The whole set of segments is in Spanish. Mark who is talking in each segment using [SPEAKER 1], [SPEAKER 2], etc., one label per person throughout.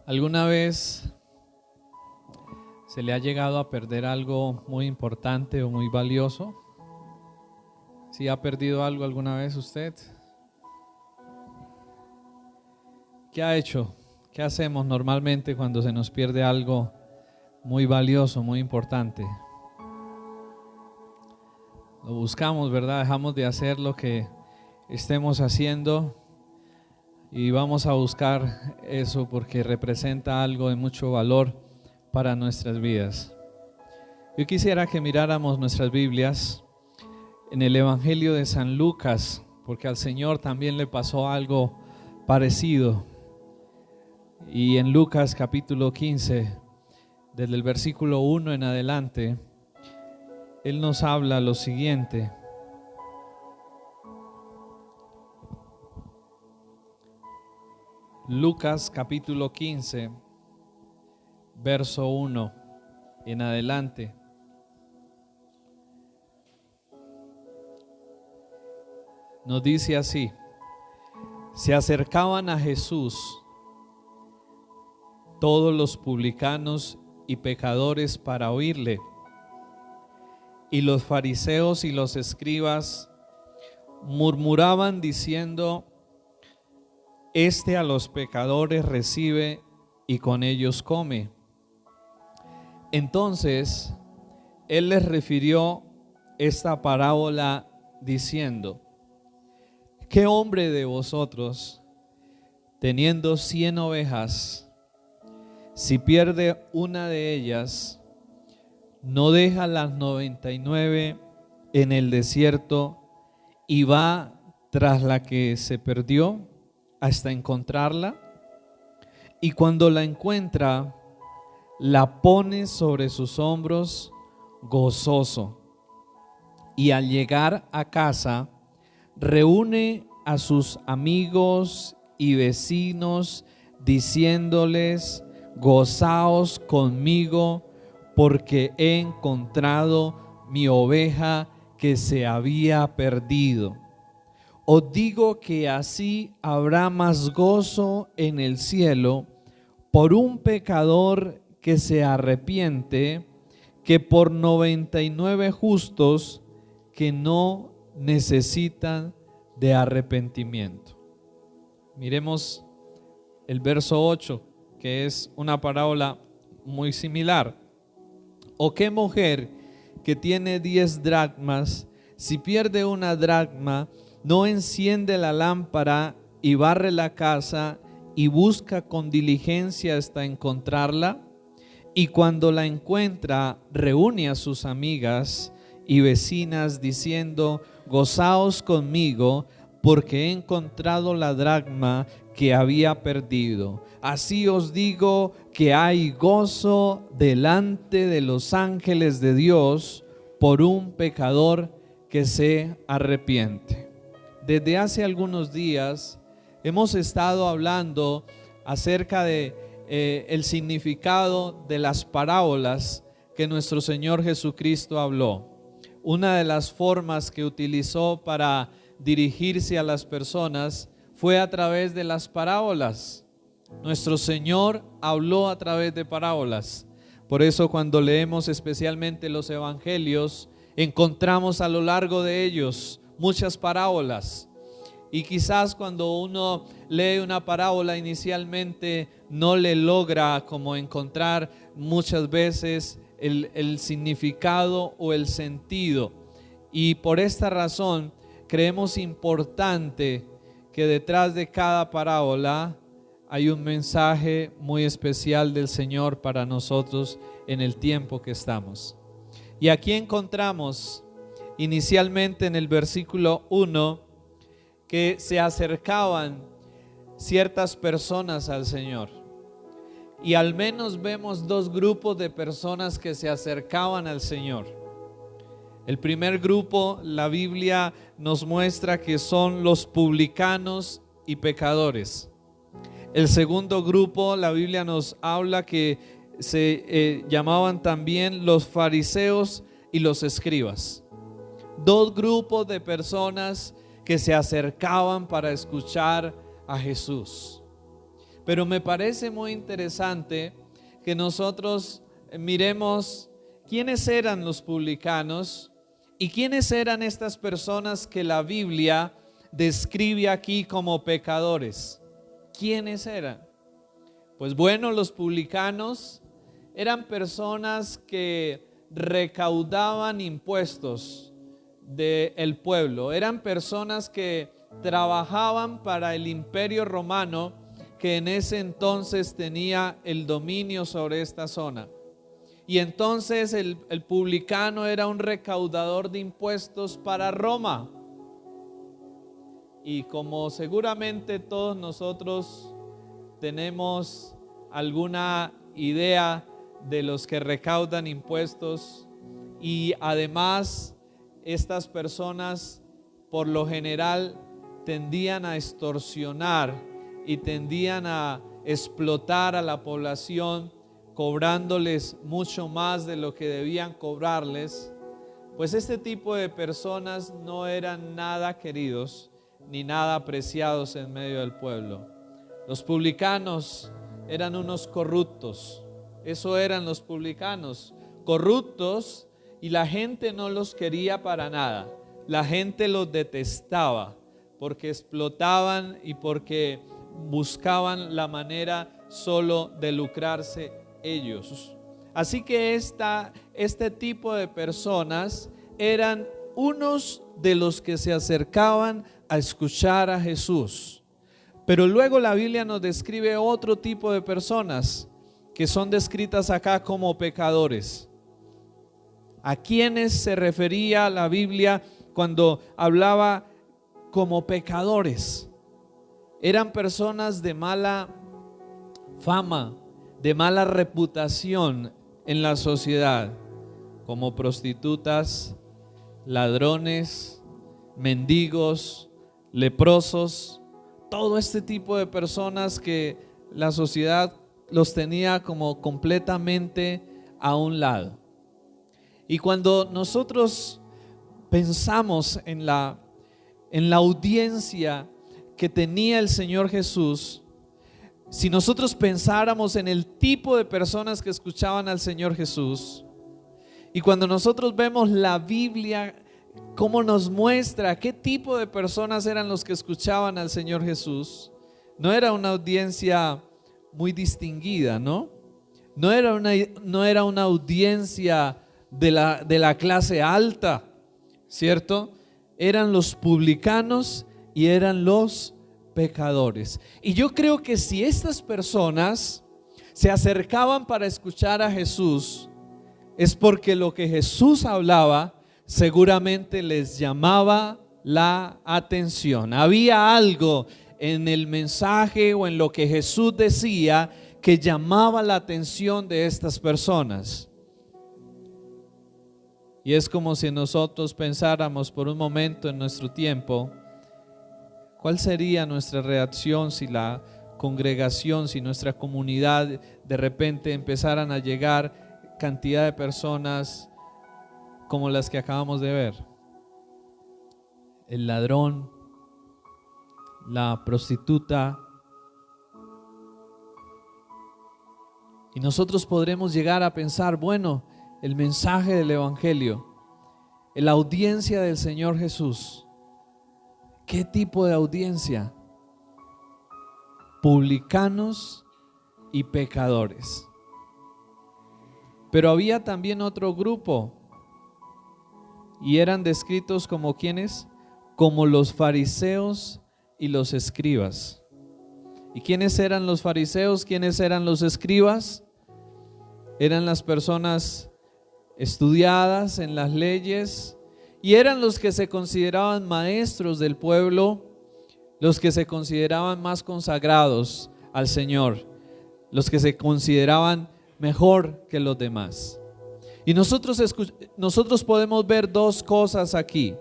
[SPEAKER 1] ¿Alguna vez se le ha llegado a perder algo muy importante o muy valioso? ¿Sí ha perdido algo alguna vez usted? ¿Qué ha hecho? ¿Qué hacemos normalmente cuando se nos pierde algo muy valioso, muy importante? Lo buscamos, ¿verdad? Dejamos de hacer lo que estemos haciendo y vamos a buscar eso porque representa algo de mucho valor para nuestras vidas. Yo quisiera que miráramos nuestras Biblias en el Evangelio de San Lucas, porque al Señor también le pasó algo parecido. Y en Lucas capítulo 15, desde el versículo 1 en adelante, Él nos habla lo siguiente. Lucas capítulo 15, verso 1 en adelante. Nos dice así: se acercaban a Jesús todos los publicanos y pecadores para oírle, y los fariseos y los escribas murmuraban diciendo: este a los pecadores recibe y con ellos come. Entonces él les refirió esta parábola diciendo: ¿qué hombre de vosotros, teniendo 100 ovejas, si pierde una de ellas, no deja las 99 en el desierto y va tras la que se perdió hasta encontrarla? Y cuando la encuentra, la pone sobre sus hombros gozoso. Y al llegar a casa, reúne a sus amigos y vecinos, diciéndoles: gozaos conmigo, porque he encontrado mi oveja que se había perdido. Os digo que así habrá más gozo en el cielo por un pecador que se arrepiente que por 99 justos que no necesitan de arrepentimiento. Miremos el verso 8, que es una parábola muy similar. ¿O qué mujer que tiene 10 dracmas, si pierde una dracma, no enciende la lámpara y barre la casa y busca con diligencia hasta encontrarla? Y cuando la encuentra, reúne a sus amigas y vecinas diciendo: gozaos conmigo, porque he encontrado la dracma que había perdido. Así os digo que hay gozo delante de los ángeles de Dios por un pecador que se arrepiente. Desde hace algunos días hemos estado hablando acerca de el significado de las parábolas que nuestro Señor Jesucristo habló. Una de las formas que utilizó para dirigirse a las personas fue a través de las parábolas. Nuestro Señor habló a través de parábolas. Por eso cuando leemos especialmente los evangelios, encontramos a lo largo de ellos muchas parábolas. Y quizás cuando uno lee una parábola inicialmente no le logra como encontrar muchas veces el significado o el sentido. Y por esta razón creemos importante que detrás de cada parábola hay un mensaje muy especial del Señor para nosotros en el tiempo que estamos. Y aquí encontramos inicialmente en el versículo 1 que se acercaban ciertas personas al Señor. Y al menos vemos dos grupos de personas que se acercaban al Señor. El primer grupo, la Biblia nos muestra que son los publicanos y pecadores. El segundo grupo, la Biblia nos habla que se llamaban también los fariseos y los escribas. Dos grupos de personas que se acercaban para escuchar a Jesús. Pero me parece muy interesante que nosotros miremos quiénes eran los publicanos y quiénes eran estas personas que la Biblia describe aquí como pecadores. ¿Quiénes eran? Pues bueno, los publicanos eran personas que recaudaban impuestos del pueblo. Eran personas que trabajaban para el Imperio Romano, que en ese entonces tenía el dominio sobre esta zona. Y entonces el publicano era un recaudador de impuestos para Roma. Y como seguramente todos nosotros tenemos alguna idea de los que recaudan impuestos, y además estas personas por lo general tendían a extorsionar y tendían a explotar a la población, cobrándoles mucho más de lo que debían cobrarles, pues este tipo de personas no eran nada queridos ni nada apreciados en medio del pueblo. Los publicanos eran unos corruptos. Eso eran los publicanos, corruptos, y la gente no los quería para nada. La gente los detestaba porque explotaban y porque buscaban la manera solo de lucrarse ellos. Así que este tipo de personas eran unos de los que se acercaban a escuchar a Jesús. Pero luego la Biblia nos describe otro tipo de personas que son descritas acá como pecadores. ¿A quiénes se refería la Biblia cuando hablaba como pecadores? Eran personas de mala fama, de mala reputación en la sociedad, como prostitutas, ladrones, mendigos, leprosos, todo este tipo de personas que la sociedad los tenía como completamente a un lado. Y cuando nosotros pensamos en la audiencia que tenía el Señor Jesús, si nosotros pensáramos en el tipo de personas que escuchaban al Señor Jesús, y cuando nosotros vemos la Biblia, cómo nos muestra qué tipo de personas eran los que escuchaban al Señor Jesús, no era una audiencia muy distinguida, ¿no? No era una audiencia de la clase alta, ¿cierto? Eran los publicanos y eran los pecadores. Y yo creo que si estas personas se acercaban para escuchar a Jesús, es porque lo que Jesús hablaba seguramente les llamaba la atención. Había algo en el mensaje o en lo que Jesús decía que llamaba la atención de estas personas. Y es como si nosotros pensáramos por un momento en nuestro tiempo, ¿cuál sería nuestra reacción si la congregación, si nuestra comunidad de repente empezaran a llegar cantidad de personas como las que acabamos de ver? El ladrón, la prostituta. Y nosotros podremos llegar a pensar, bueno, el mensaje del Evangelio, la audiencia del Señor Jesús, ¿qué tipo de audiencia? Publicanos y pecadores. Pero había también otro grupo, y eran descritos como ¿quiénes? Como los fariseos y los escribas. ¿Y quiénes eran los fariseos? ¿Quiénes eran los escribas? Eran las personas estudiadas en las leyes y eran los que se consideraban maestros del pueblo, los que se consideraban más consagrados al Señor, los que se consideraban mejor que los demás. Y nosotros podemos ver dos cosas aquí.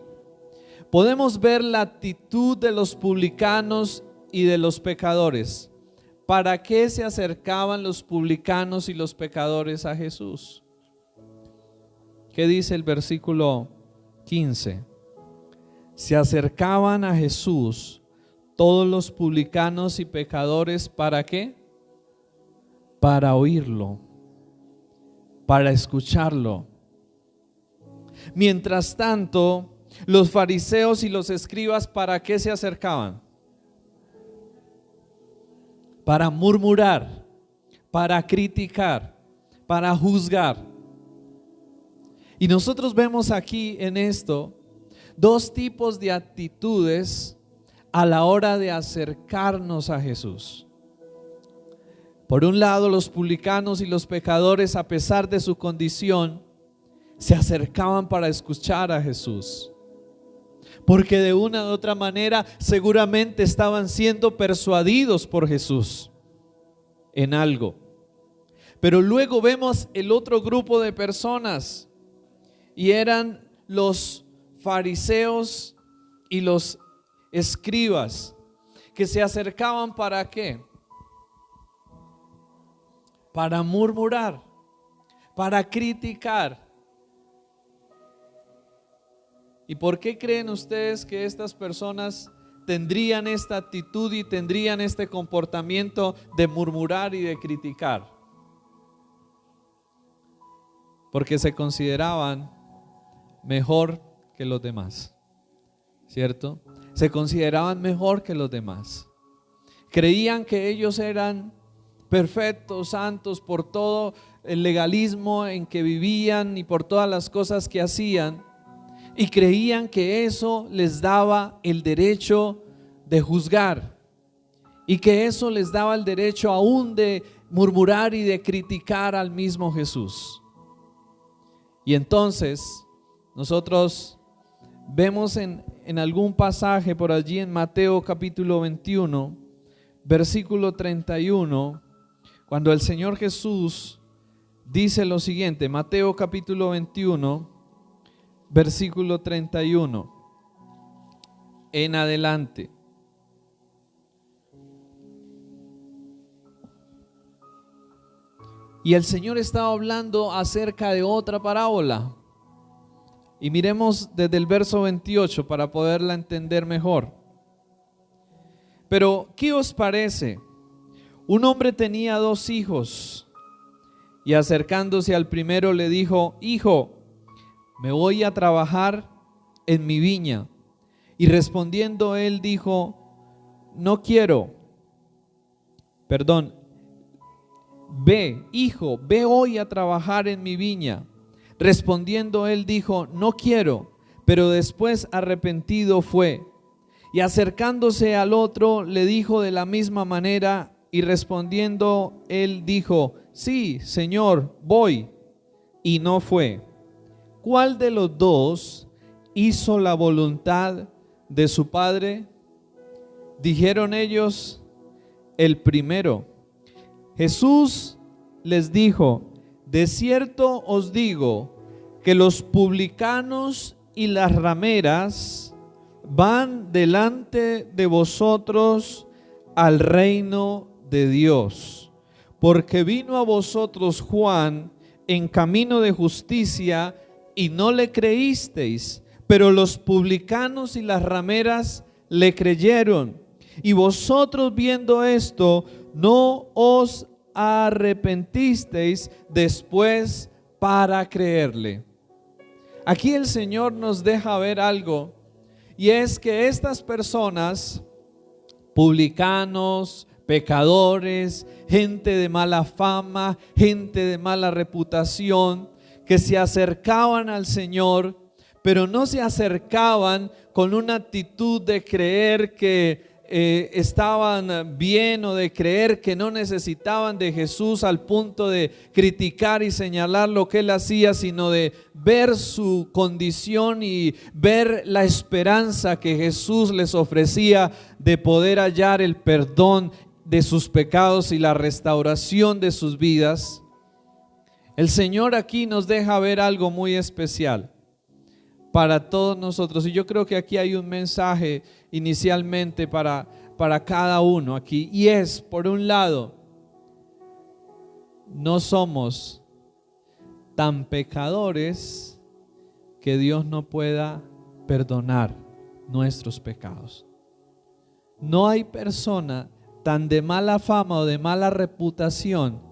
[SPEAKER 1] Podemos ver la actitud de los publicanos y de los pecadores. ¿Para qué se acercaban los publicanos y los pecadores a Jesús? ¿Qué dice el versículo 15? Se acercaban a Jesús todos los publicanos y pecadores, ¿para qué? Para oírlo, para escucharlo. Mientras tanto, los fariseos y los escribas, ¿para qué se acercaban? Para murmurar, para criticar, para juzgar. Y nosotros vemos aquí en esto dos tipos de actitudes a la hora de acercarnos a Jesús. Por un lado, los publicanos y los pecadores, a pesar de su condición, se acercaban para escuchar a Jesús, porque de una u otra manera seguramente estaban siendo persuadidos por Jesús en algo. Pero luego vemos el otro grupo de personas, y eran los fariseos y los escribas, que se acercaban ¿para qué? Para murmurar, para criticar. ¿Y por qué creen ustedes que estas personas tendrían esta actitud y tendrían este comportamiento de murmurar y de criticar? Porque se consideraban mejor que los demás, ¿cierto? Se consideraban mejor que los demás. Creían que ellos eran perfectos, santos por todo el legalismo en que vivían y por todas las cosas que hacían, y creían que eso les daba el derecho de juzgar, y que eso les daba el derecho aún de murmurar y de criticar al mismo Jesús. Y entonces nosotros vemos en algún pasaje por allí en Mateo capítulo 21, versículo 31, cuando el Señor Jesús dice lo siguiente. Mateo capítulo 21, versículo 31 en adelante. Y el Señor estaba hablando acerca de otra parábola. Y miremos desde el verso 28 para poderla entender mejor. Pero, ¿qué os parece? Un hombre tenía 2 hijos, y acercándose al primero le dijo: Hijo, me voy a trabajar en mi viña. Y respondiendo él dijo: No quiero. Ve, hijo, ve hoy a trabajar en mi viña. Respondiendo él dijo: No quiero. Pero después arrepentido fue. Y acercándose al otro le dijo de la misma manera, y respondiendo él dijo: Sí, Señor, voy. Y no fue. ¿Cuál de los 2 hizo la voluntad de su padre? Dijeron ellos: el primero. Jesús les dijo: de cierto os digo que los publicanos y las rameras van delante de vosotros al reino de Dios, porque vino a vosotros Juan en camino de justicia y no le creísteis, pero los publicanos y las rameras le creyeron. Y vosotros, viendo esto, no os arrepentisteis después para creerle. Aquí el Señor nos deja ver algo, y es que estas personas, publicanos, pecadores, gente de mala fama, gente de mala reputación, que se acercaban al Señor, pero no se acercaban con una actitud de creer que estaban bien, o de creer que no necesitaban de Jesús al punto de criticar y señalar lo que él hacía, sino de ver su condición y ver la esperanza que Jesús les ofrecía de poder hallar el perdón de sus pecados y la restauración de sus vidas. El Señor aquí nos deja ver algo muy especial para todos nosotros, y yo creo que aquí hay un mensaje inicialmente para cada uno aquí, y es: por un lado, no somos tan pecadores que Dios no pueda perdonar nuestros pecados. No hay persona tan de mala fama o de mala reputación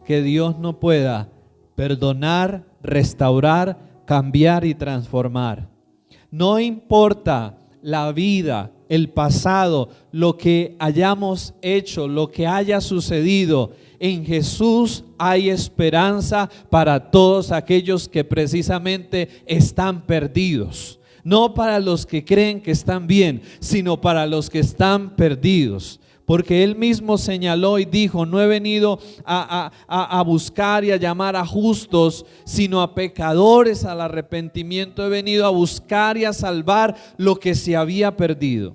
[SPEAKER 1] que Dios no pueda perdonar, restaurar, cambiar y transformar. No importa la vida, el pasado, lo que hayamos hecho, lo que haya sucedido, en Jesús hay esperanza para todos aquellos que precisamente están perdidos. No para los que creen que están bien, sino para los que están perdidos. Porque Él mismo señaló y dijo: no he venido a buscar y a llamar a justos, sino a pecadores al arrepentimiento. He venido a buscar y a salvar lo que se había perdido.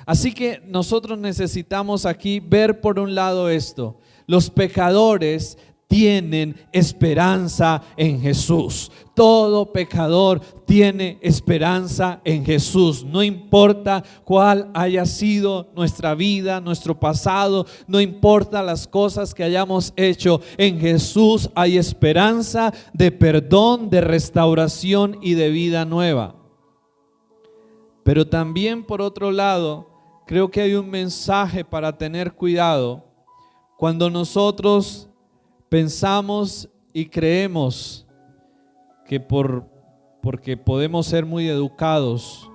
[SPEAKER 1] Así que nosotros necesitamos aquí ver por un lado esto: los pecadores tienen esperanza en Jesús. Todo pecador tiene esperanza en Jesús. No importa cuál haya sido nuestra vida, nuestro pasado, no importa las cosas que hayamos hecho, en Jesús hay esperanza de perdón, de restauración y de vida nueva. Pero también, por otro lado, creo que hay un mensaje para tener cuidado cuando nosotros pensamos y creemos que porque podemos ser muy educados,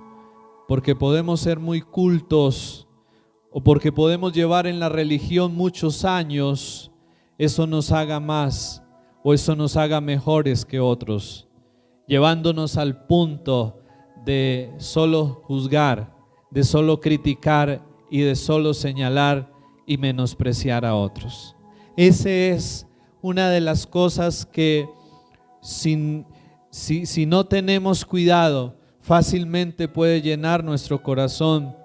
[SPEAKER 1] porque podemos ser muy cultos, o porque podemos llevar en la religión muchos años, eso nos haga más o eso nos haga mejores que otros, llevándonos al punto de solo juzgar, de solo criticar y de solo señalar y menospreciar a otros. Ese es una de las cosas que si no tenemos cuidado, fácilmente puede llenar nuestro corazón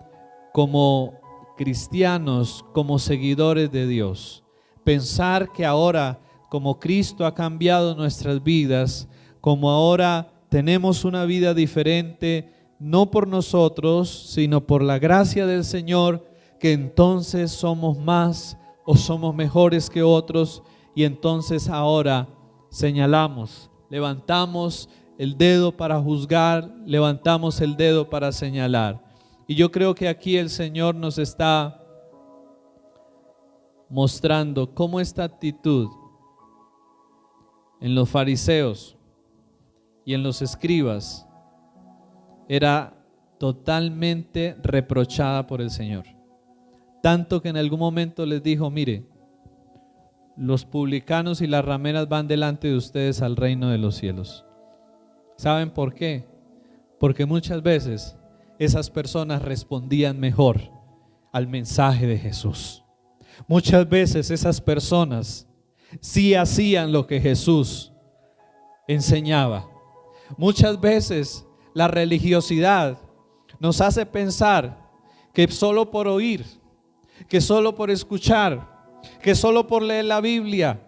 [SPEAKER 1] como cristianos, como seguidores de Dios. Pensar que ahora, como Cristo ha cambiado nuestras vidas, como ahora tenemos una vida diferente, no por nosotros, sino por la gracia del Señor, que entonces somos más o somos mejores que otros. Y entonces ahora señalamos, levantamos el dedo para juzgar, levantamos el dedo para señalar. Y yo creo que aquí el Señor nos está mostrando cómo esta actitud en los fariseos y en los escribas era totalmente reprochada por el Señor. Tanto que en algún momento les dijo: mire, los publicanos y las rameras van delante de ustedes al reino de los cielos. ¿Saben por qué? Porque muchas veces esas personas respondían mejor al mensaje de Jesús. Muchas veces esas personas sí hacían lo que Jesús enseñaba. Muchas veces la religiosidad nos hace pensar que solo por oír, que solo por escuchar, que solo por leer la Biblia,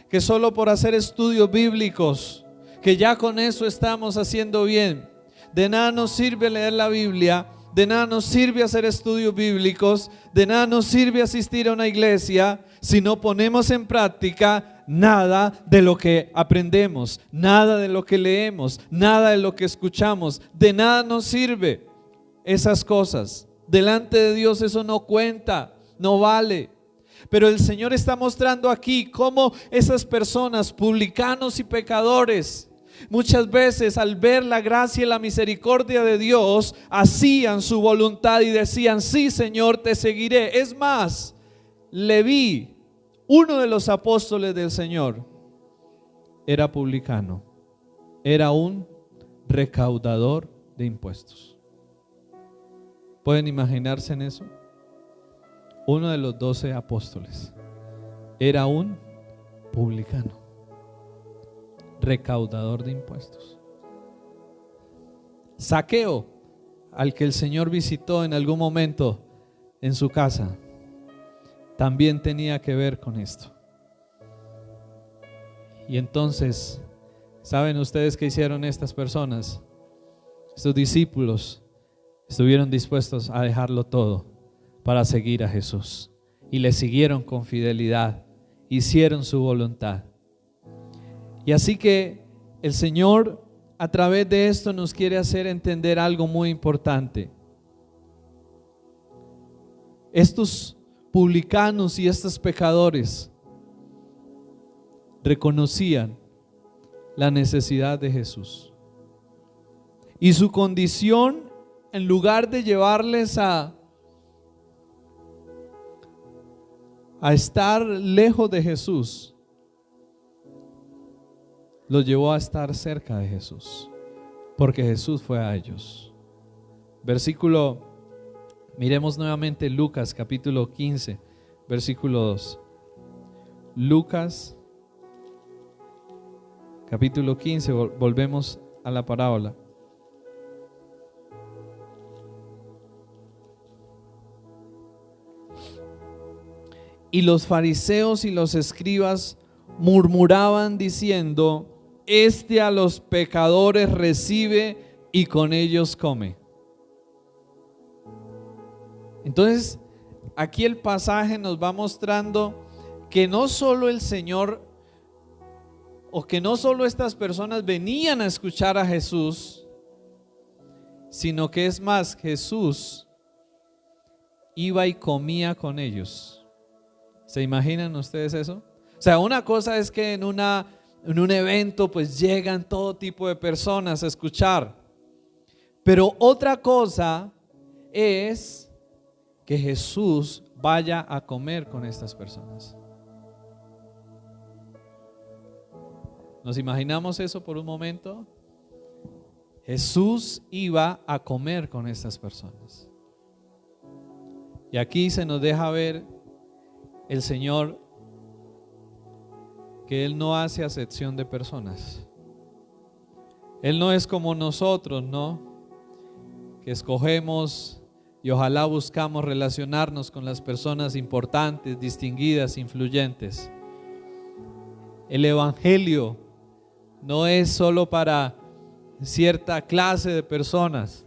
[SPEAKER 1] que solo por hacer estudios bíblicos, que ya con eso estamos haciendo bien. De nada nos sirve leer la Biblia, de nada nos sirve hacer estudios bíblicos, de nada nos sirve asistir a una iglesia si no ponemos en práctica nada de lo que aprendemos, nada de lo que leemos, nada de lo que escuchamos. De nada nos sirve esas cosas. Delante de Dios eso no cuenta, no vale. Pero el Señor está mostrando aquí cómo esas personas, publicanos y pecadores, muchas veces al ver la gracia y la misericordia de Dios, hacían su voluntad y decían: sí, Señor, te seguiré. Es más, Leví, uno de los apóstoles del Señor, era publicano, era un recaudador de impuestos. ¿Pueden imaginarse en eso? Uno de los 12 apóstoles era un publicano, recaudador de impuestos. Zaqueo, al que el Señor visitó en algún momento en su casa, también tenía que ver con esto. Y entonces, ¿saben ustedes qué hicieron estas personas? Estos discípulos estuvieron dispuestos a dejarlo todo para seguir a Jesús, y le siguieron con fidelidad, hicieron su voluntad. Y así que el Señor a través de esto nos quiere hacer entender algo muy importante. estos publicanos y estos pecadores reconocían la necesidad de Jesús. Y su condición, en lugar de llevarles a estar lejos de Jesús, los llevó a estar cerca de Jesús, porque Jesús fue a ellos. Miremos nuevamente Lucas capítulo 15, versículo 2. Lucas capítulo 15, volvemos a la parábola. Y los fariseos y los escribas murmuraban diciendo: Este a los pecadores recibe y con ellos come. Entonces, aquí el pasaje nos va mostrando que no solo el Señor, o que no solo estas personas venían a escuchar a Jesús, sino que es más, Jesús iba y comía con ellos. ¿Se imaginan ustedes eso? O sea, una cosa es que en un evento pues llegan todo tipo de personas a escuchar, pero otra cosa es que Jesús vaya a comer con estas personas. ¿Nos imaginamos eso por un momento? Jesús iba a comer con estas personas. Y aquí se nos deja ver el Señor que Él no hace acepción de personas. Él no es como nosotros, ¿no? Que escogemos y ojalá buscamos relacionarnos con las personas importantes, distinguidas, influyentes. El Evangelio no es solo para cierta clase de personas.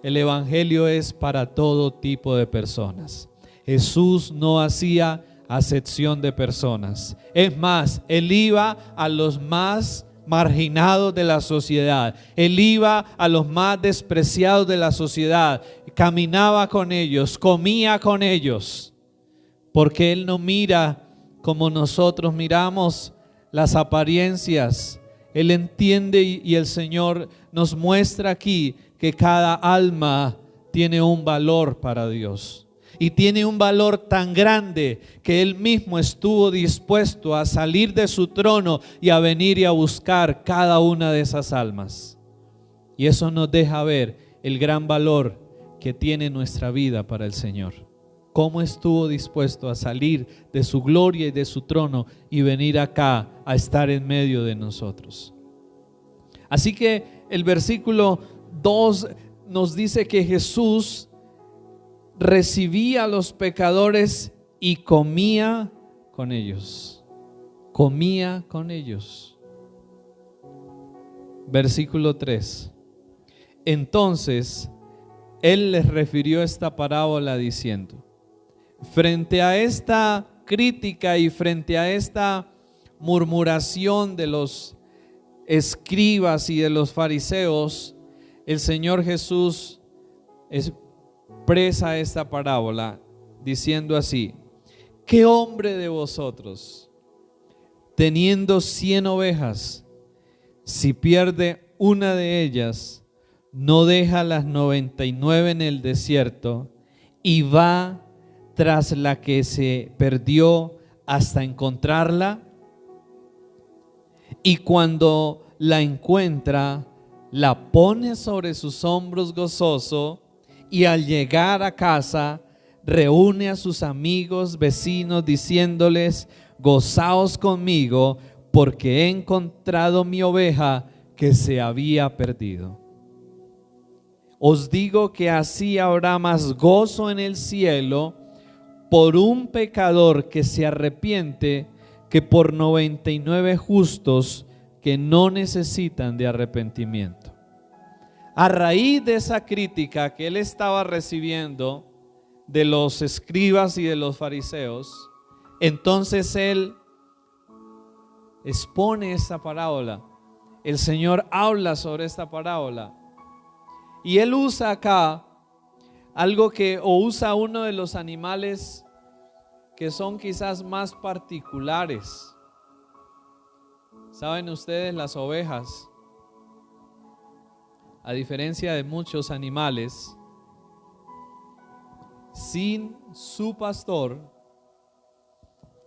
[SPEAKER 1] El Evangelio es para todo tipo de personas. Jesús no hacía acepción de personas. Es más, Él iba a los más marginados de la sociedad. Él iba a los más despreciados de la sociedad. Caminaba con ellos, comía con ellos. Porque Él no mira como nosotros miramos las apariencias. Él entiende y el Señor nos muestra aquí que cada alma tiene un valor para Dios. Y tiene un valor tan grande que Él mismo estuvo dispuesto a salir de su trono y a venir y a buscar cada una de esas almas. Y eso nos deja ver el gran valor que tiene nuestra vida para el Señor. Cómo estuvo dispuesto a salir de su gloria y de su trono y venir acá a estar en medio de nosotros. Así que el versículo 2 nos dice que Jesús recibía a los pecadores y comía con ellos. Comía con ellos. Versículo 3. Entonces Él les refirió esta parábola diciendo: frente a esta crítica y frente a esta murmuración de los escribas y de los fariseos, el Señor Jesús expresa esta parábola diciendo así: ¿qué hombre de vosotros, teniendo 100 ovejas, si pierde una de ellas, no deja las 99 en el desierto y va tras la que se perdió hasta encontrarla? Y cuando la encuentra, la pone sobre sus hombros gozoso, y al llegar a casa reúne a sus amigos, vecinos, diciéndoles: gozaos conmigo, porque he encontrado mi oveja que se había perdido. Os digo que así habrá más gozo en el cielo por un pecador que se arrepiente que por 99 justos que no necesitan de arrepentimiento. A raíz de esa crítica que él estaba recibiendo de los escribas y de los fariseos, entonces él expone esta parábola. El Señor habla sobre esta parábola y él usa acá algo que o usa uno de los animales que son quizás más particulares. ¿Saben ustedes? Las ovejas, a diferencia de muchos animales, sin su pastor,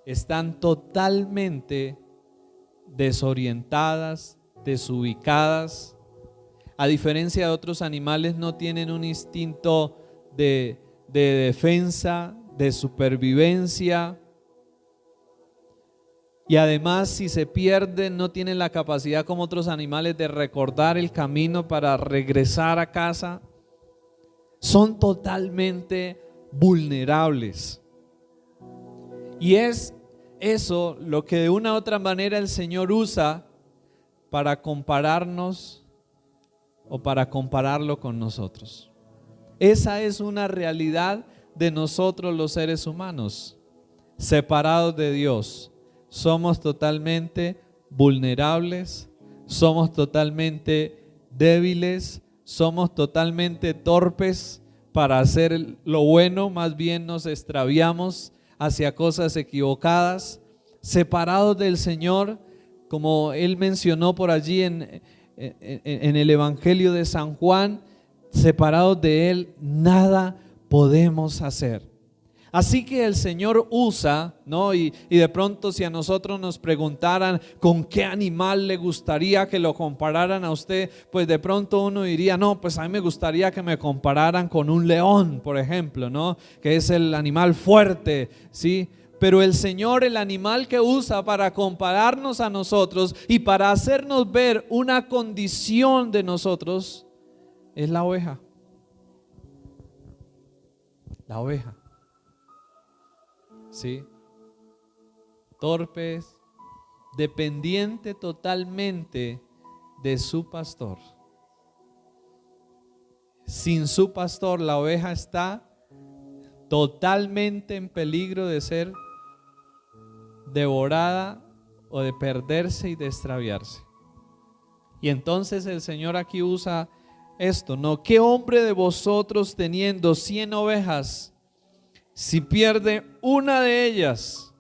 [SPEAKER 1] están totalmente desorientadas, desubicadas. A diferencia de otros animales, no tienen un instinto de defensa, de supervivencia. Y además, si se pierden, no tienen la capacidad como otros animales de recordar el camino para regresar a casa. Son totalmente vulnerables. Y es eso lo que de una u otra manera el Señor usa para compararnos o para compararlo con nosotros. Esa es una realidad de nosotros los seres humanos, separados de Dios. Somos totalmente vulnerables, somos totalmente débiles, somos totalmente torpes para hacer lo bueno, más bien nos extraviamos hacia cosas equivocadas, separados del Señor, como Él mencionó por allí en el Evangelio de San Juan, separados de Él, nada podemos hacer. Así que el Señor usa, ¿no? Y de pronto si a nosotros nos preguntaran con qué animal le gustaría que lo compararan a usted, pues de pronto uno diría, no, pues a mí me gustaría que me compararan con un león, por ejemplo, ¿no? Que es el animal fuerte, ¿sí? Pero el Señor, el animal que usa para compararnos a nosotros y para hacernos ver una condición de nosotros, es la oveja. La oveja. ¿Sí? Torpes, dependiente totalmente de su pastor. Sin su pastor, la oveja está totalmente en peligro de ser devorada o de perderse y de extraviarse. Y entonces el Señor aquí usa esto, ¿no? ¿Qué hombre de vosotros teniendo 100 ovejas, si pierde una de ellas?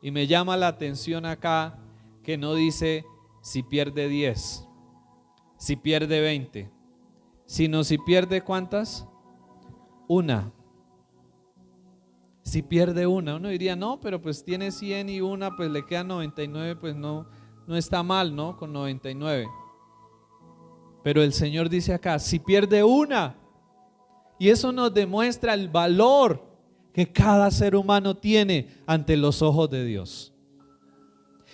[SPEAKER 1] Y me llama la atención acá que no dice si pierde 10, si pierde 20, sino si pierde ¿cuántas? Una. Si pierde una, uno diría, no, pero pues tiene 100 y una, pues le quedan 99, pues no está mal, ¿no? Con 99. Pero el Señor dice acá, si pierde una. Y eso nos demuestra el valor que cada ser humano tiene ante los ojos de Dios.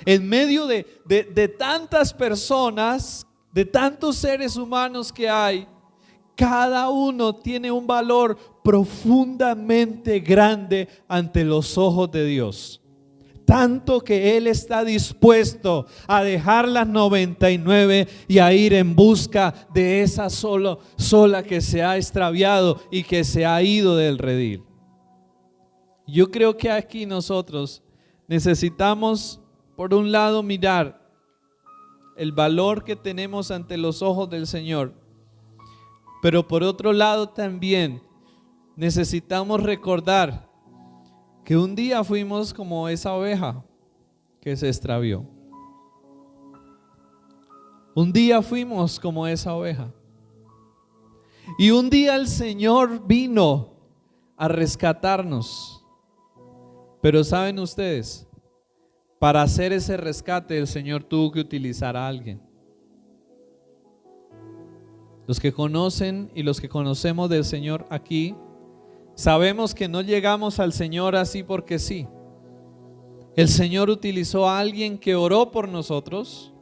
[SPEAKER 1] En medio de tantas personas, de tantos seres humanos que hay, cada uno tiene un valor profundamente grande ante los ojos de Dios. Tanto que Él está dispuesto a dejar las 99 y a ir en busca de esa sola que se ha extraviado y que se ha ido del redil. Yo creo que aquí nosotros necesitamos, por un lado, mirar el valor que tenemos ante los ojos del Señor, pero por otro lado también necesitamos recordar que un día fuimos como esa oveja que se extravió. Un día fuimos como esa oveja. Y un día el Señor vino a rescatarnos. Pero ¿saben ustedes? Para hacer ese rescate el Señor tuvo que utilizar a alguien. Los que conocen y los que conocemos del Señor aquí, sabemos que no llegamos al Señor así porque sí. El Señor utilizó a alguien que oró por nosotros.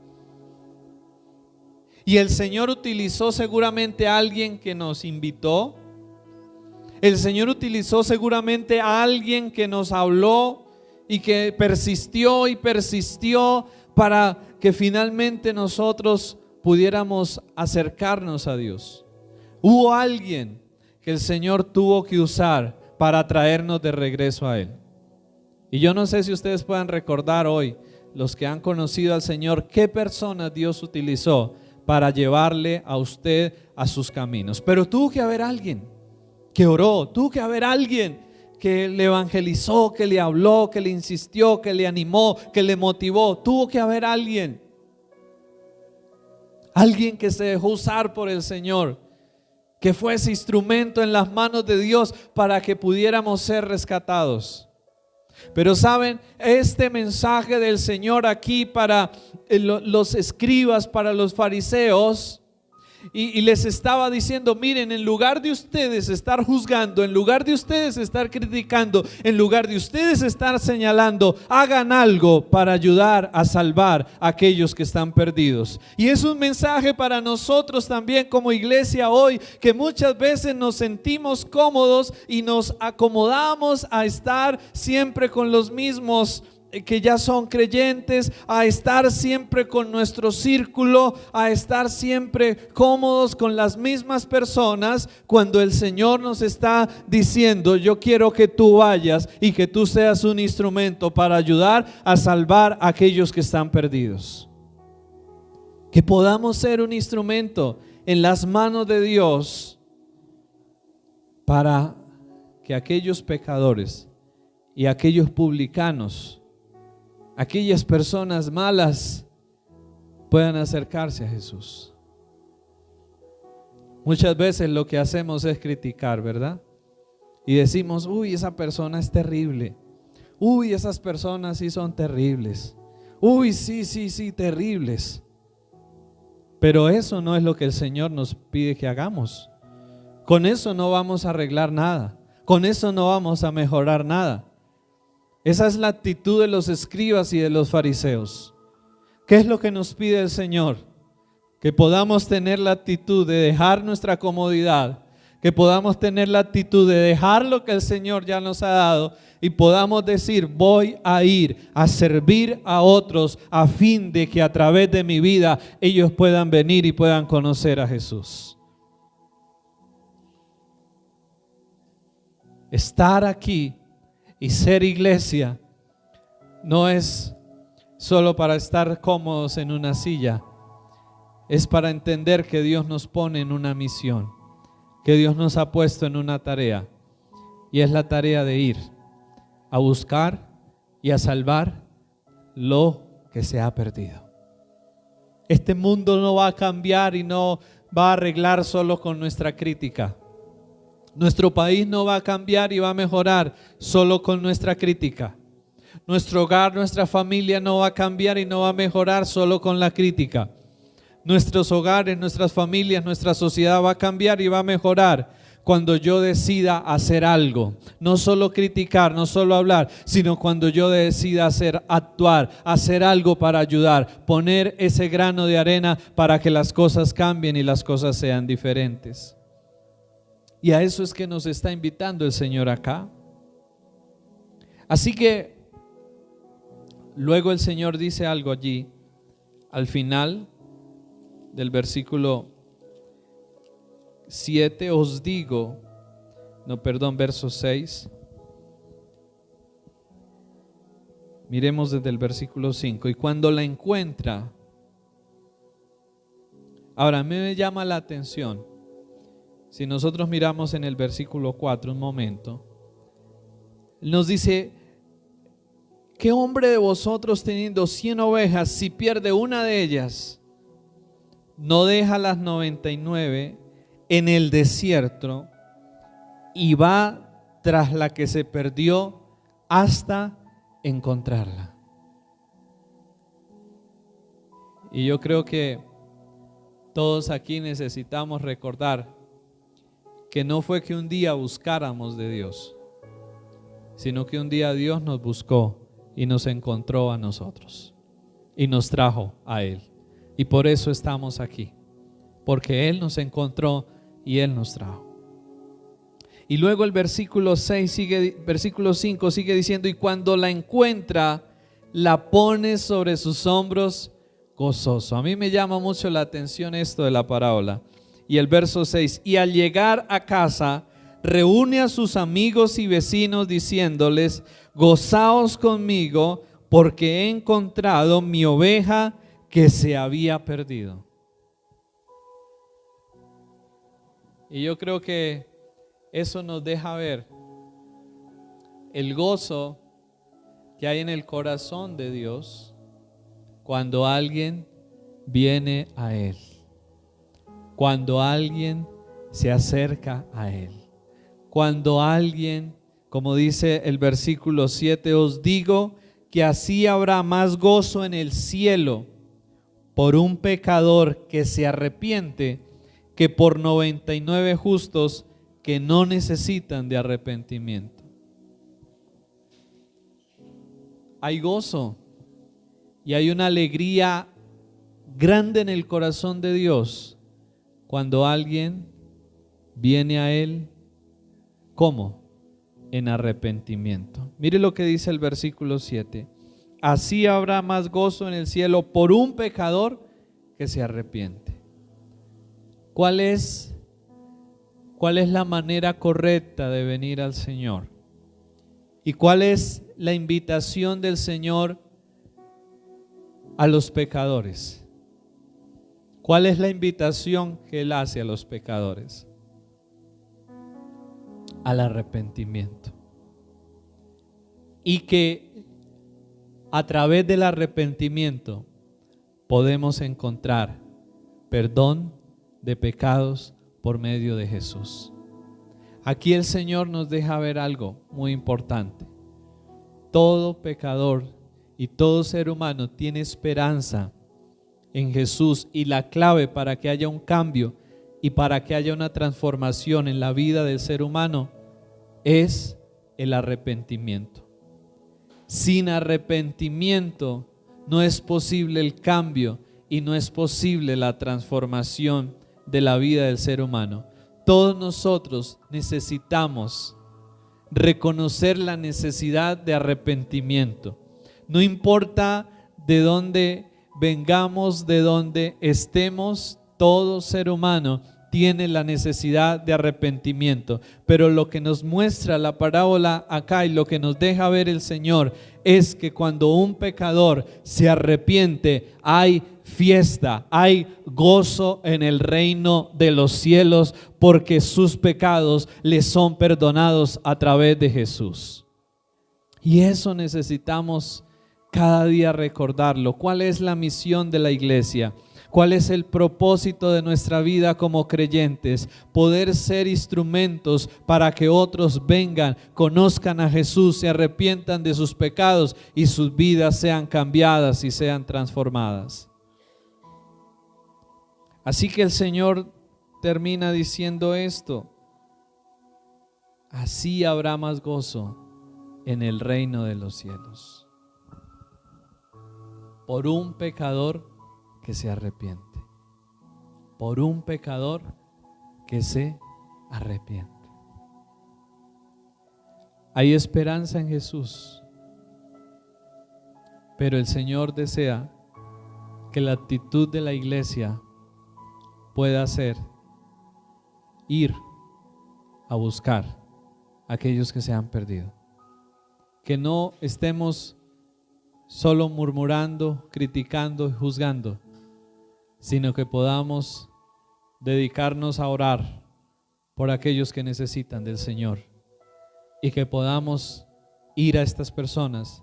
[SPEAKER 1] Y el Señor utilizó seguramente a alguien que nos invitó. El Señor utilizó seguramente a alguien que nos habló y que persistió y persistió para que finalmente nosotros pudiéramos acercarnos a Dios. Hubo alguien que el Señor tuvo que usar para traernos de regreso a Él. Y yo no sé si ustedes puedan recordar hoy, los que han conocido al Señor, qué personas Dios utilizó para llevarle a usted a sus caminos. Pero tuvo que haber alguien. que oró, tuvo que haber alguien que le evangelizó, que le habló, que le insistió, que le animó, que le motivó. Tuvo que haber alguien que se dejó usar por el Señor, que fue ese instrumento en las manos de Dios para que pudiéramos ser rescatados. Pero saben, este mensaje del Señor aquí para los escribas, para los fariseos, y les estaba diciendo: miren, en lugar de ustedes estar juzgando, en lugar de ustedes estar criticando, en lugar de ustedes estar señalando, hagan algo para ayudar a salvar a aquellos que están perdidos. Y es un mensaje para nosotros también como iglesia hoy, que muchas veces nos sentimos cómodos y nos acomodamos a estar siempre con los mismos que ya son creyentes, a estar siempre con nuestro círculo, a estar siempre cómodos con las mismas personas, cuando el Señor nos está diciendo: yo quiero que tú vayas y que tú seas un instrumento para ayudar a salvar a aquellos que están perdidos. Que podamos ser un instrumento en las manos de Dios para que aquellos pecadores y aquellos publicanos, aquellas personas malas, puedan acercarse a Jesús. Muchas veces lo que hacemos es criticar, ¿verdad? Y decimos: uy, esa persona es terrible. Uy, esas personas sí son terribles. Uy, sí, terribles. Pero eso no es lo que el Señor nos pide que hagamos. Con eso no vamos a arreglar nada. Con eso no vamos a mejorar nada. Esa es la actitud de los escribas y de los fariseos. ¿Qué es lo que nos pide el Señor? Que podamos tener la actitud de dejar nuestra comodidad, que podamos tener la actitud de dejar lo que el Señor ya nos ha dado y podamos decir: voy a ir a servir a otros a fin de que a través de mi vida ellos puedan venir y puedan conocer a Jesús. Estar aquí y ser iglesia no es solo para estar cómodos en una silla, es para entender que Dios nos pone en una misión, que Dios nos ha puesto en una tarea, y es la tarea de ir a buscar y a salvar lo que se ha perdido. Este mundo no va a cambiar y no va a arreglar solo con nuestra crítica. Nuestro país no va a cambiar y va a mejorar solo con nuestra crítica. Nuestro hogar, nuestra familia no va a cambiar y no va a mejorar solo con la crítica. Nuestros hogares, nuestras familias, nuestra sociedad va a cambiar y va a mejorar cuando yo decida hacer algo. No solo criticar, no solo hablar, sino cuando yo decida actuar, hacer algo para ayudar, poner ese grano de arena para que las cosas cambien y las cosas sean diferentes. Y a eso es que nos está invitando el Señor acá. Así que luego el Señor dice algo allí, al final del versículo 7, verso 6. Miremos desde el versículo 5. Y cuando la encuentra, ahora a mí me llama la atención. Si nosotros miramos en el versículo 4 un momento, nos dice: ¿qué hombre de vosotros teniendo 100 ovejas, si pierde una de ellas, no deja las 99 en el desierto y va tras la que se perdió hasta encontrarla? Y yo creo que todos aquí necesitamos recordar que no fue que un día buscáramos de Dios, sino que un día Dios nos buscó y nos encontró a nosotros y nos trajo a Él. Y por eso estamos aquí, porque Él nos encontró y Él nos trajo. Y luego el versículo 5 sigue diciendo: y cuando la encuentra, la pone sobre sus hombros gozoso. A mí me llama mucho la atención esto de la parábola. Y el verso 6: y al llegar a casa, reúne a sus amigos y vecinos diciéndoles: gozaos conmigo, porque he encontrado mi oveja que se había perdido. Y yo creo que eso nos deja ver el gozo que hay en el corazón de Dios cuando alguien viene a Él, cuando alguien se acerca a Él, cuando alguien, como dice el versículo 7, os digo que así habrá más gozo en el cielo por un pecador que se arrepiente que por 99 justos que no necesitan de arrepentimiento. Hay gozo y hay una alegría grande en el corazón de Dios cuando alguien viene a Él. ¿Cómo? En arrepentimiento. Mire lo que dice el versículo 7. Así habrá más gozo en el cielo por un pecador que se arrepiente. ¿Cuál es la manera correcta de venir al Señor? ¿Y cuál es la invitación del Señor a los pecadores? ¿Cuál es la invitación que Él hace a los pecadores? Al arrepentimiento. Y que a través del arrepentimiento podemos encontrar perdón de pecados por medio de Jesús. Aquí el Señor nos deja ver algo muy importante. Todo pecador y todo ser humano tiene esperanza en Jesús, y la clave para que haya un cambio y para que haya una transformación en la vida del ser humano es el arrepentimiento. Sin arrepentimiento no es posible el cambio y no es posible la transformación de la vida del ser humano. Todos nosotros necesitamos reconocer la necesidad de arrepentimiento. No importa de dónde vengamos, de dónde estemos, todo ser humano tiene la necesidad de arrepentimiento. Pero lo que nos muestra la parábola acá y lo que nos deja ver el Señor es que cuando un pecador se arrepiente, hay fiesta, hay gozo en el reino de los cielos, porque sus pecados le son perdonados a través de Jesús. Y eso necesitamos cada día recordarlo. ¿Cuál es la misión de la iglesia? ¿Cuál es el propósito de nuestra vida como creyentes? Poder ser instrumentos para que otros vengan, conozcan a Jesús, se arrepientan de sus pecados y sus vidas sean cambiadas y sean transformadas. Así que el Señor termina diciendo esto: así habrá más gozo en el reino de los cielos por un pecador que se arrepiente, por un pecador que se arrepiente. Hay esperanza en Jesús, pero el Señor desea que la actitud de la iglesia pueda ser ir a buscar a aquellos que se han perdido. Que no estemos solo murmurando, criticando y juzgando, sino que podamos dedicarnos a orar por aquellos que necesitan del Señor, y que podamos ir a estas personas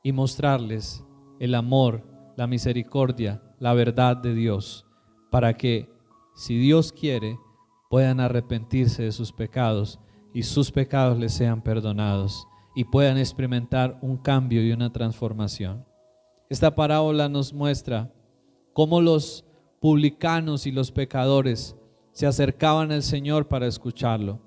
[SPEAKER 1] y mostrarles el amor, la misericordia, la verdad de Dios, para que, si Dios quiere, puedan arrepentirse de sus pecados y sus pecados les sean perdonados y puedan experimentar un cambio y una transformación. Esta parábola nos muestra cómo los publicanos y los pecadores se acercaban al Señor para escucharlo.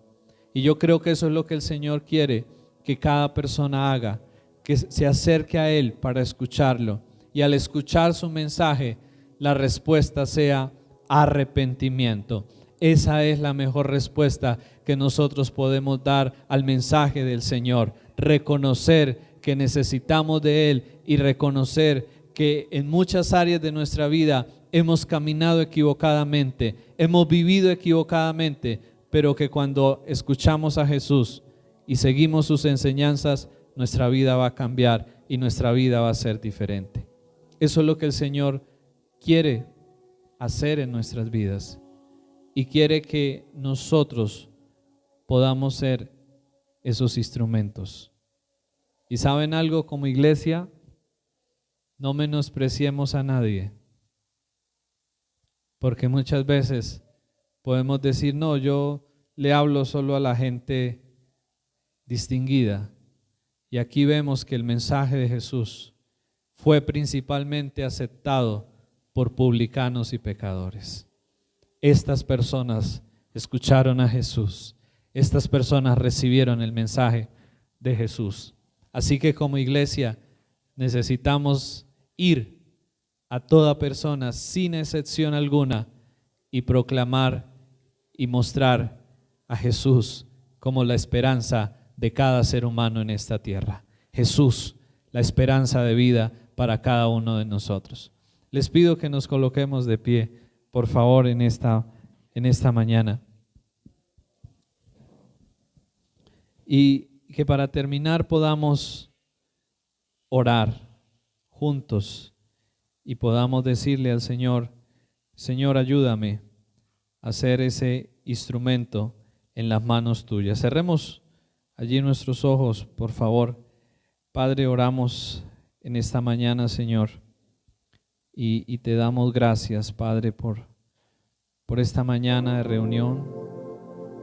[SPEAKER 1] Y yo creo que eso es lo que el Señor quiere que cada persona haga, que se acerque a Él para escucharlo, y al escuchar su mensaje, la respuesta sea arrepentimiento. Esa es la mejor respuesta que nosotros podemos dar al mensaje del Señor: reconocer que necesitamos de Él y reconocer que en muchas áreas de nuestra vida hemos caminado equivocadamente, hemos vivido equivocadamente, pero que cuando escuchamos a Jesús y seguimos sus enseñanzas, nuestra vida va a cambiar y nuestra vida va a ser diferente. Eso es lo que el Señor quiere hacer en nuestras vidas, y quiere que nosotros podamos ser esos instrumentos. Y ¿saben algo? Como iglesia, no menospreciemos a nadie, porque muchas veces podemos decir, no, yo le hablo solo a la gente distinguida. Y aquí vemos que el mensaje de Jesús fue principalmente aceptado por publicanos y pecadores. Estas personas escucharon a Jesús. Estas personas recibieron el mensaje de Jesús. Así que como iglesia necesitamos ir a toda persona sin excepción alguna y proclamar y mostrar a Jesús como la esperanza de cada ser humano en esta tierra. Jesús, la esperanza de vida para cada uno de nosotros. Les pido que nos coloquemos de pie, por favor, en esta mañana. Y que para terminar podamos orar juntos y podamos decirle al Señor, Señor, ayúdame a ser ese instrumento en las manos tuyas. Cerremos allí nuestros ojos, por favor. Padre, oramos en esta mañana, Señor, y te damos gracias, Padre, por esta mañana de reunión.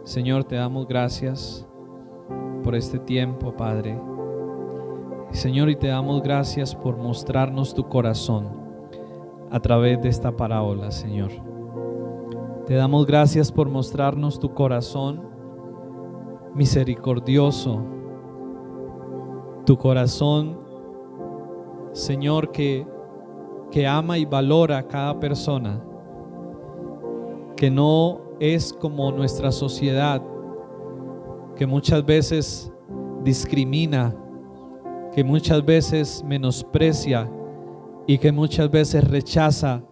[SPEAKER 1] Señor, te damos gracias por este tiempo, Padre. Señor, y te damos gracias por mostrarnos tu corazón a través de esta parábola, Señor. Te damos gracias por mostrarnos tu corazón misericordioso, tu corazón, Señor, que ama y valora a cada persona, que no es como nuestra sociedad, que muchas veces discrimina, que muchas veces menosprecia y que muchas veces rechaza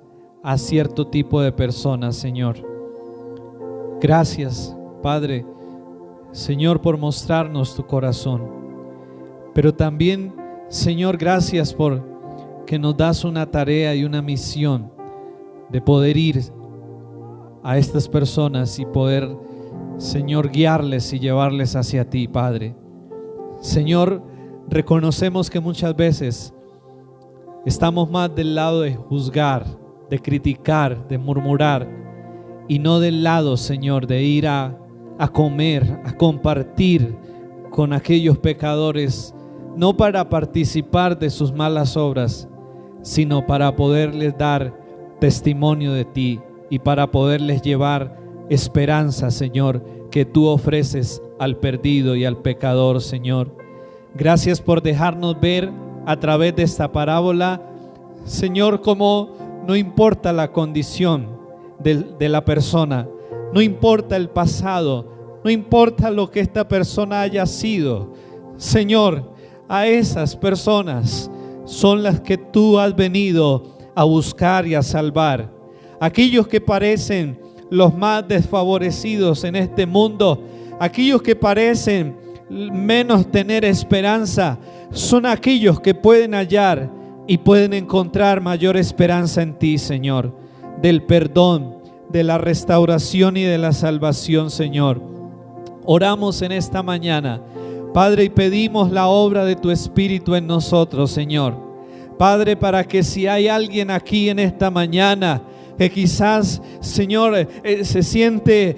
[SPEAKER 1] a cierto tipo de personas, Señor. Gracias, Padre, Señor, por mostrarnos tu corazón. Pero también, Señor, gracias por que nos das una tarea y una misión de poder ir a estas personas y poder, Señor, guiarles y llevarles hacia ti, Padre. Señor, reconocemos que muchas veces estamos más del lado de juzgar, de criticar, de murmurar, y no del lado, Señor, de ir a comer, a compartir con aquellos pecadores, no para participar de sus malas obras, sino para poderles dar testimonio de ti y para poderles llevar esperanza, Señor, que tú ofreces al perdido y al pecador, Señor. Gracias por dejarnos ver a través de esta parábola, Señor, cómo no importa la condición de la persona, no importa el pasado, no importa lo que esta persona haya sido, Señor, a esas personas son las que tú has venido a buscar y a salvar. Aquellos que parecen los más desfavorecidos en este mundo, aquellos que parecen menos tener esperanza, son aquellos que pueden hallar y pueden encontrar mayor esperanza en ti, Señor, del perdón, de la restauración y de la salvación, Señor. Oramos en esta mañana, Padre, y pedimos la obra de tu Espíritu en nosotros, Señor. Padre, para que si hay alguien aquí en esta mañana que quizás, Señor, se siente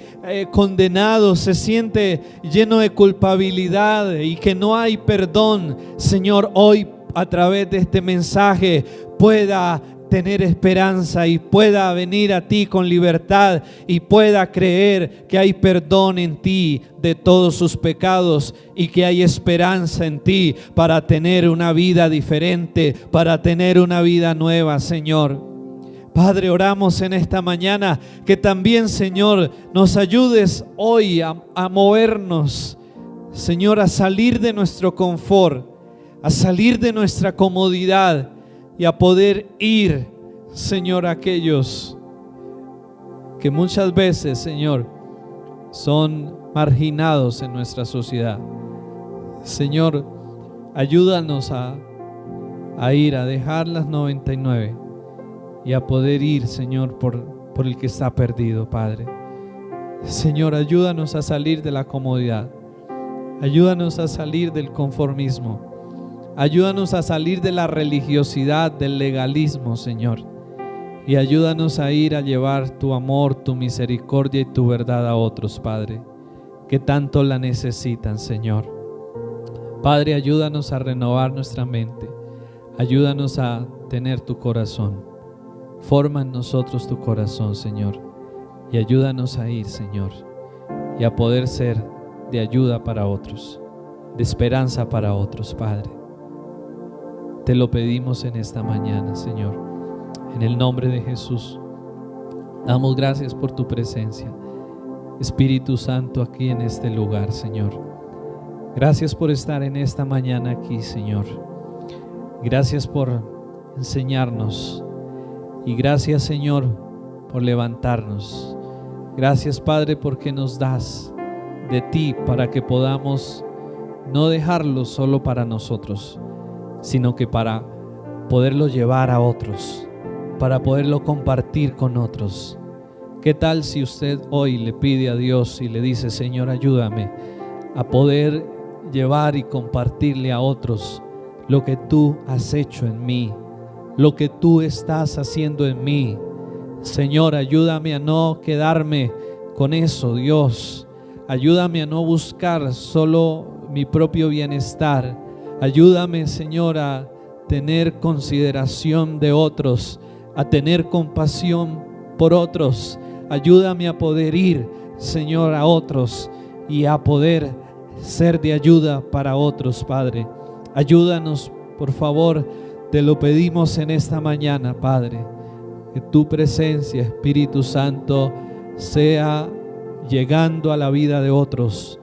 [SPEAKER 1] condenado, se siente lleno de culpabilidad y que no hay perdón, Señor, hoy a través de este mensaje pueda tener esperanza y pueda venir a ti con libertad y pueda creer que hay perdón en ti de todos sus pecados y que hay esperanza en ti para tener una vida diferente, para tener una vida nueva, Señor. Padre, oramos en esta mañana que también, Señor, nos ayudes hoy a movernos, Señor, a salir de nuestro confort, a salir de nuestra comodidad y a poder ir, Señor, a aquellos que muchas veces, Señor, son marginados en nuestra sociedad. Señor, ayúdanos a ir, a dejar las 99 y a poder ir, Señor, por el que está perdido, Padre. Señor, ayúdanos a salir de la comodidad. Ayúdanos a salir del conformismo. Ayúdanos a salir de la religiosidad, del legalismo, Señor. Y ayúdanos a ir a llevar tu amor, tu misericordia y tu verdad a otros, Padre, que tanto la necesitan, Señor. Padre, ayúdanos a renovar nuestra mente. Ayúdanos a tener tu corazón. Forma en nosotros tu corazón, Señor. Y ayúdanos a ir, Señor, y a poder ser de ayuda para otros, de esperanza para otros, Padre. Te lo pedimos en esta mañana, Señor. En el nombre de Jesús, damos gracias por tu presencia. Espíritu Santo, aquí en este lugar, Señor. Gracias por estar en esta mañana aquí, Señor. Gracias por enseñarnos. Y gracias, Señor, por levantarnos. Gracias, Padre, porque nos das de ti para que podamos no dejarlo solo para nosotros, sino que para poderlo llevar a otros, para poderlo compartir con otros. ¿Qué tal si usted hoy le pide a Dios y le dice: Señor, ayúdame a poder llevar y compartirle a otros lo que tú has hecho en mí, lo que tú estás haciendo en mí? Señor, ayúdame a no quedarme con eso, Dios. Ayúdame a no buscar solo mi propio bienestar. Ayúdame, Señor, a tener consideración de otros, a tener compasión por otros. Ayúdame a poder ir, Señor, a otros y a poder ser de ayuda para otros, Padre. Ayúdanos, por favor, te lo pedimos en esta mañana, Padre. Que tu presencia, Espíritu Santo, sea llegando a la vida de otros,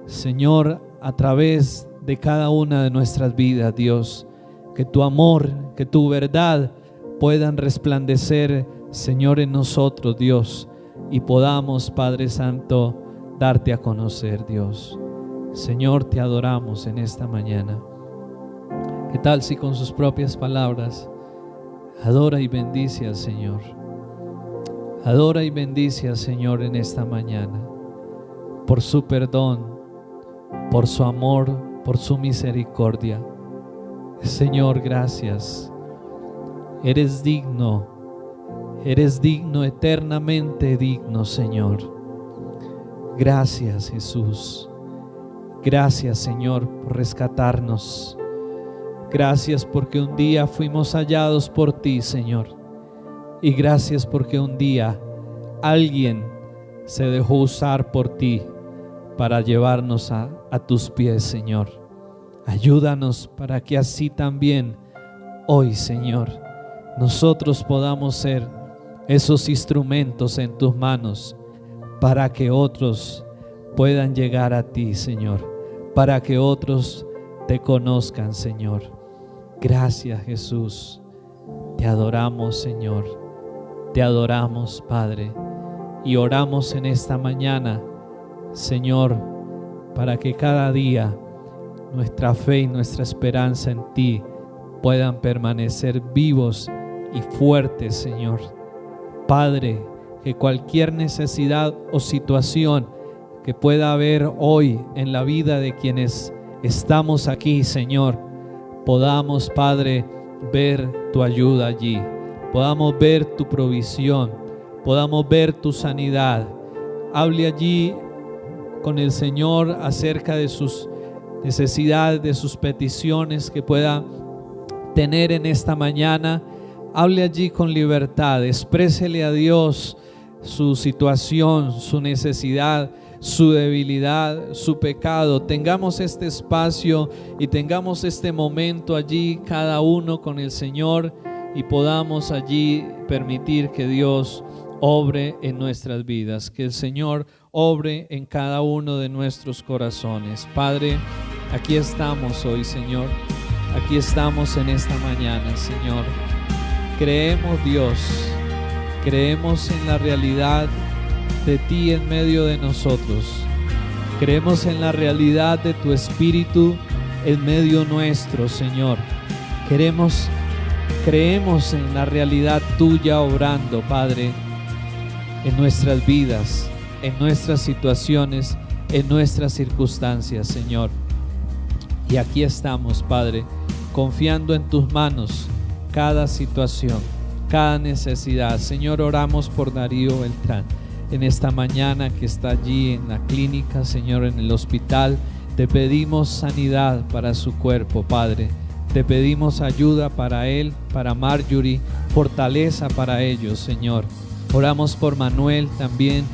[SPEAKER 1] Señor, a través de cada una de nuestras vidas, Dios. Que tu amor, que tu verdad puedan resplandecer, Señor, en nosotros, Dios, y podamos, Padre Santo, darte a conocer, Dios. Señor, te adoramos en esta mañana. ¿Qué tal si con sus propias palabras adora y bendice al Señor? Adora y bendice al Señor en esta mañana por su perdón, por su amor, por su misericordia. Señor, gracias. Eres digno, eternamente digno, Señor. Gracias, Jesús. Gracias, Señor, por rescatarnos. Gracias porque un día fuimos hallados por ti, Señor. Y gracias porque un día alguien se dejó usar por ti para llevarnos a tus pies, Señor. Ayúdanos para que así también hoy, Señor, nosotros podamos ser esos instrumentos en tus manos para que otros puedan llegar a ti, Señor, para que otros te conozcan, Señor. Gracias, Jesús. Te adoramos, Señor. Te adoramos, Padre. Y oramos en esta mañana, Señor, para que cada día nuestra fe y nuestra esperanza en ti puedan permanecer vivos y fuertes, Señor. Padre, que cualquier necesidad o situación que pueda haber hoy en la vida de quienes estamos aquí, Señor, podamos, Padre, ver tu ayuda allí, podamos ver tu provisión, podamos ver tu sanidad. Hable allí con el Señor acerca de sus necesidades, de sus peticiones que pueda tener en esta mañana. Hable allí con libertad, exprésele a Dios su situación, su necesidad, su debilidad, su pecado. Tengamos este espacio y tengamos este momento allí cada uno con el Señor y podamos allí permitir que Dios obre en nuestras vidas, que el Señor obre en cada uno de nuestros corazones. Padre, aquí estamos hoy, Señor. Aquí estamos en esta mañana, Señor. Creemos, Dios, creemos en la realidad de ti en medio de nosotros. Creemos en la realidad de tu Espíritu en medio nuestro, Señor. Creemos en la realidad tuya obrando, Padre, en nuestras vidas. en nuestras situaciones, en nuestras circunstancias, Señor. Y aquí estamos, Padre, confiando en tus manos cada situación, cada necesidad. Señor, oramos por Darío Beltrán en esta mañana que está allí en la clínica, Señor, en el hospital. Te pedimos sanidad para su cuerpo, Padre. Te pedimos ayuda para él, para Marjorie, fortaleza para ellos, Señor. Oramos por Manuel también,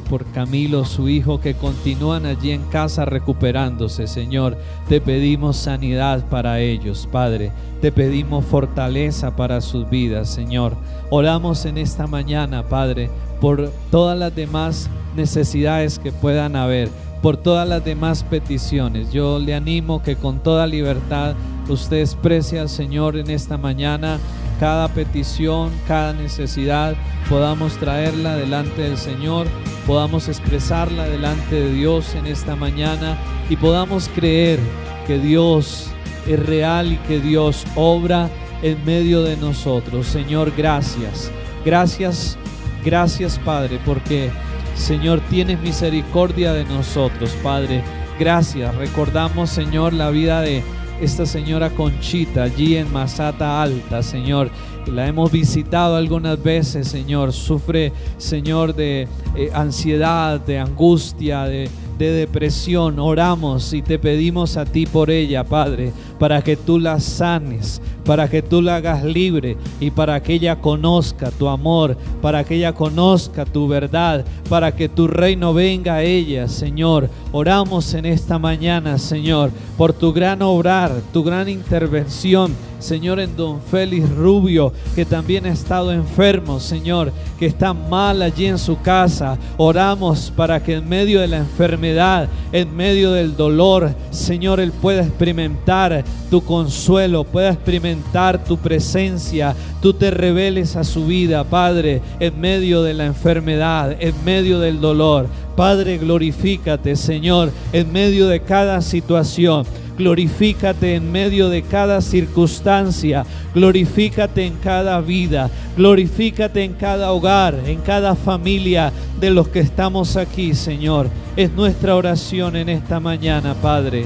[SPEAKER 1] por Camilo, su hijo, que continúan allí en casa recuperándose, Señor. Te pedimos sanidad para ellos, Padre. Te pedimos fortaleza para sus vidas, Señor. Oramos en esta mañana, Padre, por todas las demás necesidades que puedan haber, por todas las demás peticiones. Yo le animo que con toda libertad usted exprese al Señor en esta mañana cada petición, cada necesidad, podamos traerla delante del Señor, podamos expresarla delante de Dios en esta mañana y podamos creer que Dios es real y que Dios obra en medio de nosotros. Señor, gracias, gracias, gracias, Padre, porque Señor, tienes misericordia de nosotros, Padre. Gracias. Recordamos, Señor, la vida de esta señora Conchita allí en Masata Alta, Señor. La hemos visitado algunas veces, Señor. Sufre, Señor, de ansiedad, de angustia, de depresión. Oramos y te pedimos a ti por ella, Padre, para que tú la sanes, para que tú la hagas libre y para que ella conozca tu amor, para que ella conozca tu verdad, para que tu reino venga a ella, Señor. Oramos en esta mañana, Señor, por tu gran obrar, tu gran intervención, Señor, en don Félix Rubio, que también ha estado enfermo, Señor, que está mal allí en su casa. Oramos para que en medio de la enfermedad, en medio del dolor, Señor, él pueda experimentar tu consuelo, pueda experimentar tu presencia. Tú te reveles a su vida, Padre, en medio de la enfermedad, en medio del dolor. Padre, glorifícate, Señor, en medio de cada situación. Glorifícate en medio de cada circunstancia, glorifícate en cada vida, glorifícate en cada hogar, en cada familia de los que estamos aquí, Señor. Es nuestra oración en esta mañana, Padre.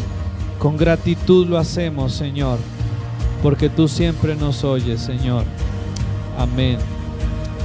[SPEAKER 1] Con gratitud lo hacemos, Señor, porque tú siempre nos oyes, Señor. Amén.